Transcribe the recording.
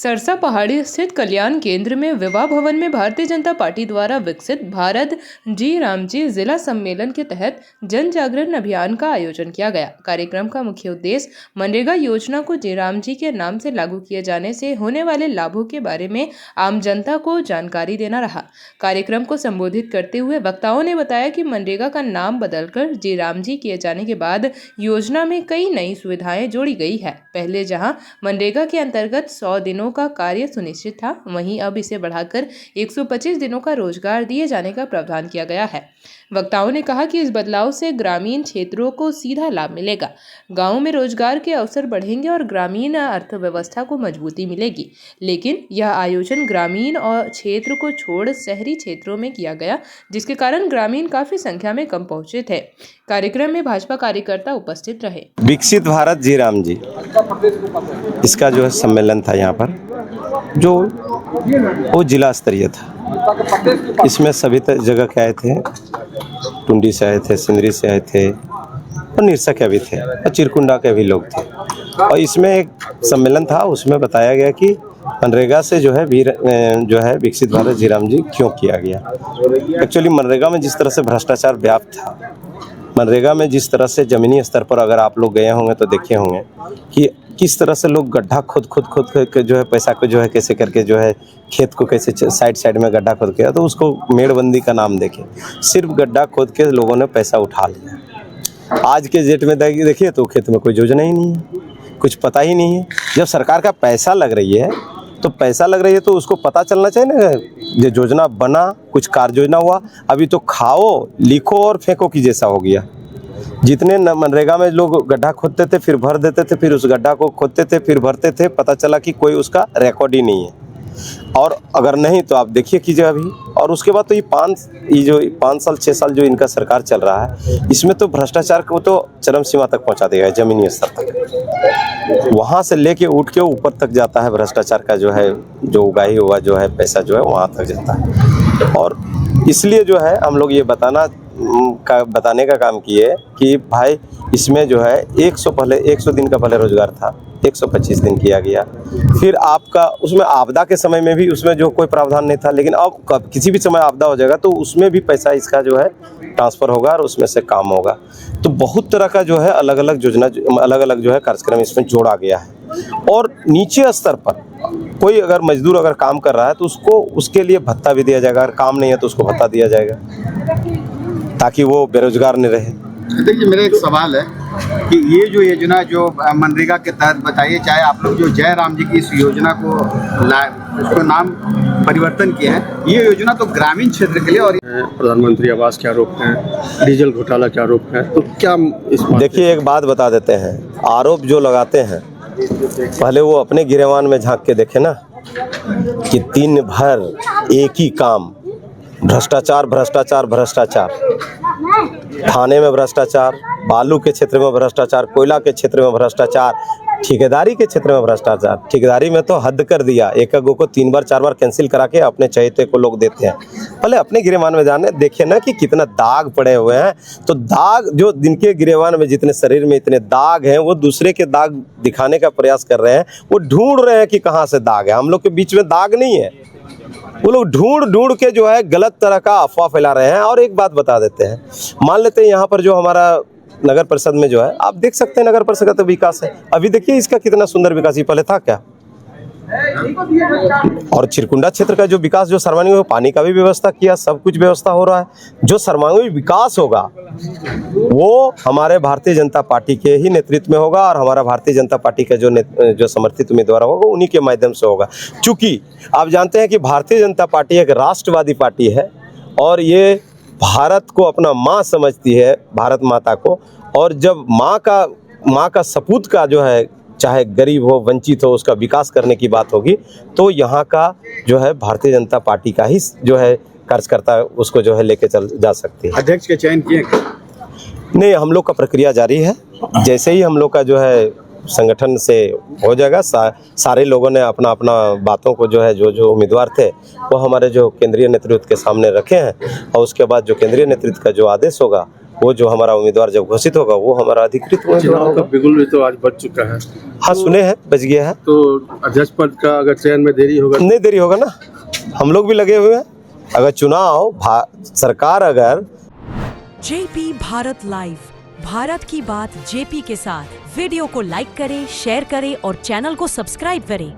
सरसा पहाड़ी स्थित कल्याण केंद्र में विवाह भवन में भारतीय जनता पार्टी द्वारा विकसित भारत जी राम जी जिला सम्मेलन के तहत जन जागरण अभियान का आयोजन किया गया। कार्यक्रम का मुख्य उद्देश्य मनरेगा योजना को जी राम जी के नाम से लागू किए जाने से होने वाले लाभों के बारे में आम जनता को जानकारी देना रहा। कार्यक्रम को संबोधित करते हुए वक्ताओं ने बताया कि मनरेगा का नाम बदलकर जी राम जी किए जाने के बाद योजना में कई नई सुविधाएं जोड़ी गई है। पहले जहां मनरेगा के अंतर्गत 100 दिनों का कार्य सुनिश्चित था, वहीं अब इसे बढ़ाकर 125 दिनों का रोजगार दिए जाने का प्रावधान किया गया है। वक्ताओं ने कहा कि इस बदलाव से ग्रामीण क्षेत्रों को सीधा लाभ मिलेगा, गांव में रोजगार के अवसर बढ़ेंगे और ग्रामीण अर्थव्यवस्था को मजबूती मिलेगी। लेकिन यह आयोजन ग्रामीण और क्षेत्र को छोड़ शहरी क्षेत्रों में किया गया, जिसके कारण ग्रामीण काफी संख्या में कम पहुंचे थे। कार्यक्रम में भाजपा कार्यकर्ता उपस्थित रहे। विकसित भारत जी राम जी, इसका जो है सम्मेलन था यहाँ पर, जो वो जिला स्तरीय था। इसमें सभी जगह के आए थे, टुंडी से आए थे, सिंदरी से आए थे और निरसा के भी थे और चिरकुंडा के भी लोग थे। और इसमें एक सम्मेलन था, उसमें बताया गया कि मनरेगा से जो है विकसित भारत जी राम जी क्यों किया गया। एक्चुअली मनरेगा में जिस तरह से भ्रष्टाचार व्याप्त था, मनरेगा में जिस तरह से ज़मीनी स्तर पर अगर आप लोग गए होंगे तो देखे होंगे कि किस तरह से लोग गड्ढा खुद के जो है पैसा को जो है कैसे करके जो है खेत को कैसे साइड में गड्ढा खोद के, तो उसको मेड़बंदी का नाम देके सिर्फ गड्ढा खोद के लोगों ने पैसा उठा लिया। आज के डेट में देखिए तो खेत में कोई योजना ही नहीं है, कुछ पता ही नहीं है। जब सरकार का पैसा लग रही है तो उसको पता चलना चाहिए ना, ये योजना बना, कुछ कार्य योजना हुआ। अभी तो खाओ, लिखो और फेंको की जैसा हो गया। जितने मनरेगा में लोग गड्ढा खोदते थे, फिर भर देते थे, फिर उस गड्ढा को खोदते थे, फिर भरते थे, पता चला कि कोई उसका रिकॉर्ड ही नहीं है। और अगर नहीं तो आप देखिए कीजिए अभी। और उसके बाद तो ये 5 साल 6 साल जो इनका सरकार चल रहा है, इसमें तो भ्रष्टाचार को तो चरम सीमा तक पहुंचा दिया है, जमीनी स्तर तक। वहां से लेके उठ के ऊपर तक जाता है भ्रष्टाचार का जो उगाही हुआ जो है पैसा जो है वहां तक जाता है। और इसलिए जो है हम लोग ये बताने का काम किए कि भाई इसमें जो है 100 दिन का पहले रोजगार था, 125 दिन किया गया। फिर आपका उसमें आपदा के समय में भी उसमें जो कोई प्रावधान नहीं था, लेकिन अब किसी भी समय आपदा हो जाएगा तो उसमें भी पैसा इसका जो है ट्रांसफ़र होगा और उसमें से काम होगा। तो बहुत तरह का जो है अलग अलग योजना, अलग अलग जो है कार्यक्रम इसमें जोड़ा गया है। और नीचे स्तर पर कोई अगर मजदूर अगर काम कर रहा है तो उसके लिए भत्ता भी दिया जाएगा, अगर काम नहीं है तो उसको भत्ता दिया जाएगा ताकि वो बेरोजगार नहीं रहे। देखिए, मेरा एक सवाल है कि ये जो योजना जो मनरेगा के तहत बताइए, चाहे आप लोग जो जय राम जी की इस योजना को उसको नाम परिवर्तन किया है, ये योजना तो ग्रामीण क्षेत्र के लिए और प्रधानमंत्री आवास के आरोप हैं, डीजल घोटाला के आरोप है, तो क्या इस देखिए एक बात बता देते हैं, आरोप जो लगाते हैं पहले वो अपने गिरेवान में झांक के देखे ना कि दिन भर एक ही काम, भ्रष्टाचार भ्रष्टाचार भ्रष्टाचार। थाने में भ्रष्टाचार, बालू के क्षेत्र में भ्रष्टाचार, कोयला के क्षेत्र में भ्रष्टाचार, ठेकेदारी के क्षेत्र में भ्रष्टाचार। ठेकेदारी में तो हद कर दिया, एक को 3 बार 4 बार कैंसिल करा के अपने चहेते को लोग देते हैं। पहले अपने गिरेवान में जाने देखे ना कि कितना दाग पड़े हुए हैं। तो दाग जो जिनके गिरेवान में जितने शरीर में इतने दाग हैं, वो दूसरे के दाग दिखाने का प्रयास कर रहे हैं। वो ढूंढ रहे हैं कि कहाँ से दाग है। हम लोग के बीच में दाग नहीं है, वो लोग ढूंढ के जो है गलत तरह का अफवाह फैला रहे हैं। और एक बात बता देते हैं, मान लेते हैं यहाँ पर जो हमारा नगर परिषद में जो है, आप देख सकते हैं नगर परिषद का तो विकास है। अभी देखिए इसका कितना सुंदर विकास, ये पहले था क्या? और चिरकुंडा क्षेत्र का जो विकास, जो सर्वांगीण पानी का भी व्यवस्था किया, सब कुछ व्यवस्था हो रहा है। जो सर्वांगीण विकास होगा वो हमारे भारतीय जनता पार्टी के ही नेतृत्व में होगा और हमारा भारतीय जनता पार्टी का जो समर्थित उम्मीदवार होगा उन्हीं के माध्यम से होगा। चूंकि आप जानते हैं कि भारतीय जनता पार्टी एक राष्ट्रवादी पार्टी है और ये भारत को अपना माँ समझती है, भारत माता को। और जब माँ का सपूत का जो है, चाहे गरीब हो, वंचित हो, उसका विकास करने की बात होगी तो यहाँ का जो है भारतीय जनता पार्टी का ही जो है कार्यकर्ता उसको जो है लेके चल जा सकती है। अध्यक्ष के चयन किए? नहीं, हम लोग का प्रक्रिया जारी है। जैसे ही हम लोग का जो है संगठन से हो जाएगा, सारे लोगों ने अपना अपना बातों को जो है जो उम्मीदवार थे वो हमारे जो केंद्रीय नेतृत्व के सामने रखे हैं और उसके बाद जो केंद्रीय नेतृत्व का जो आदेश होगा वो जो हमारा उम्मीदवार जब घोषित होगा वो हमारा अधिकृत उम्मीदवार चुनाव का होगा। बिगुल भी तो आज बच चुका है। हाँ सुने हैं, बच गया है। तो अध्यक्ष पद का अगर चयन में देरी होगा नहीं देरी होगा ना, हम लोग भी लगे हुए हैं। अगर चुनाव सरकार अगर जेपी भारत लाइव, भारत की बात जेपी के साथ। वीडियो को लाइक करें, शेयर करें और चैनल को सब्सक्राइब करें।